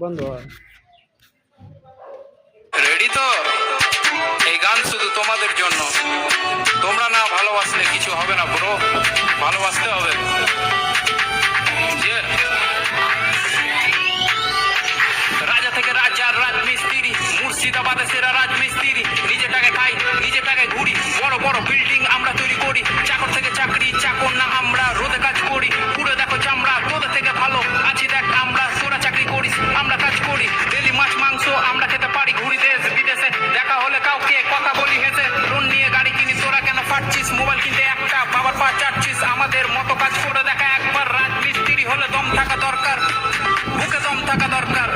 বন্ধ হয়। রেডি তো? এই গান শুধু তোমাদের জন্য। তোমরা না ভালোবাসলে কিছু হবে না ব্রো, ভালোবাসতে হবে। রাজা থেকে রাজা, রাজমিস্ত্রি, মুর্শিদাবাদে সেরা রাজমিস্ত্রি। নিজেটাকে খাই, নিজেটাকে ঘুরি, বড় বড় বিল্ডিং আমরা তৈরি করি। চাকর থেকে চাকরি, চাকর না আমরা, রোদে কাজ করি, পুরো দেখো চামড়া। তোদের থেকে ভালো আছি দেখ আমরা, তোরা চাকরি করিস আমরা কাজ করি। ডেলি মাছ মাংস আমরা খেতে পারি, ঘুরি দেশ বিদেশে, দেখা হলে কাউকে কথা বলি হেসে। লোন নিয়ে গাড়ি কিনি, তোরা কেন ফাটছিস? মোবাইল কিনতে একটা বাবার পা চাটছিস। আমাদের মতো কাজ করে দেখা একবার। রাজমিস্ত্রি হলে দম থাকা দরকার, বুকে দম থাকা দরকার।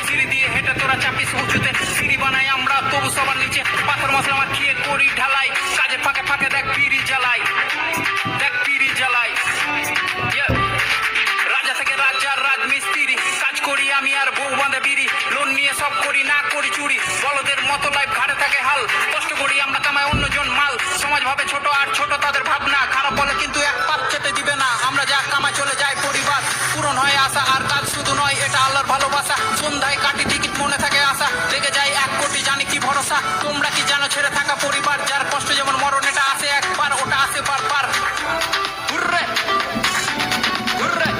সিঁড়ি দিয়ে হেঁটে তোরা চাপিস উঁচুতে, সিঁড়ি বানাই আমরা তবু সবার নিচে। পাথর মশলা মাখিয়ে করি ঢালাই, কাজে ফাঁকে ফাঁকে দেখ বিড়ি জ্বালাই, দেখ বিড়ি জ্বালাই। রাজা থেকে রাজা, রাজমিস্ত্রি, কাজ করি আমি আর বউ বাঁধে বিড়ি। লোন নিয়ে সব করি, না করি চুরি, বলদের মতো লাইফ ঘাড়ে থাকে হাল। কষ্ট করি আমরা, কামাই অন্যজন মাল। সমাজ ভাবে ছোট আর ছোট তাদের ভাবনা, খারাপ বলে কিন্তু এক পাত চেতে দিবে না। আমরা যা কামাই চলে যায় পরিবার, পূরণ হয় আশা। আর কাজ শুধু নয়, এটা আল্লাহর ভালোবাসা। সন্ধ্যায় কাটি টিকিট, মনে থাকে আশা, লেগে যায় 1 কোটি, জানি কি ভরসা। তোমরা কি জানো ছেড়ে থাকা পরিবার, যার কষ্ট যেমন মরণ, এটা আসে একবার, ওটা আসে বারবার। হুররে হুররে,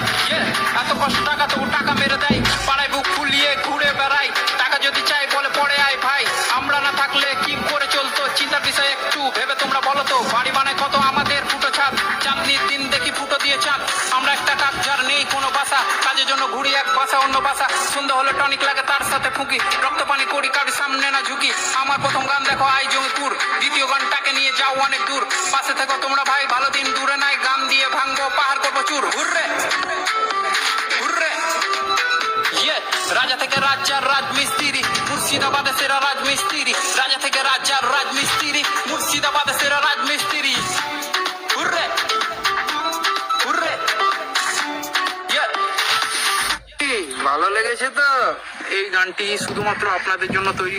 এত কষ্ট টাকা তবু টাকা মেরে দেয়, পাড়ায় বুক ফুলিয়ে ঘুরে বেড়াই। টাকা যদি চাই বলে পড়ে আয় ভাই, আমরা না থাকলে কি করে চলতো? চিন্তার বিষয় একটু ভেবে তোমরা বলো তো। বাড়ি বানায় কত আমাদের ফুটো ছাদ, চাঁদনির দিন দেখি ফুটো দিয়ে চাঁদ। আমরা একটা কাজ যার নেই কোনো বাসা, কাজের জন্য ঘুরি এক বাসা অন্য বাসা। সন্ধ্যা হলে টনিক লাগে তার সাথে ফুঁকি, রক্ত পানি করি কারোর সামনে না ঝুঁকি। আমার প্রথম গান দেখো আই জমিপুর, দ্বিতীয় গানটাকে নিয়ে যাও অনেক দূর। পাশে থেকো তোমরা ভাই, ভালো দিন দূরে নাই, গান দিয়ে ভাঙবো পাহাড় করবো চুর। হুররে হুররে, রাজা থেকে রাজা, রাজমিস্ত্রি, মুর্শিদাবাদে সেরা রাজমিস্ত্রি। রাজা থেকে রাজা, রাজমিস্ত্রি, মুর্শিদাবাদে সেরা রাজমিস্ত্রি। Hurray hurray. ভালো লেগেছে তো? এই গানটি শুধুমাত্র আপনাদের জন্য তৈরি।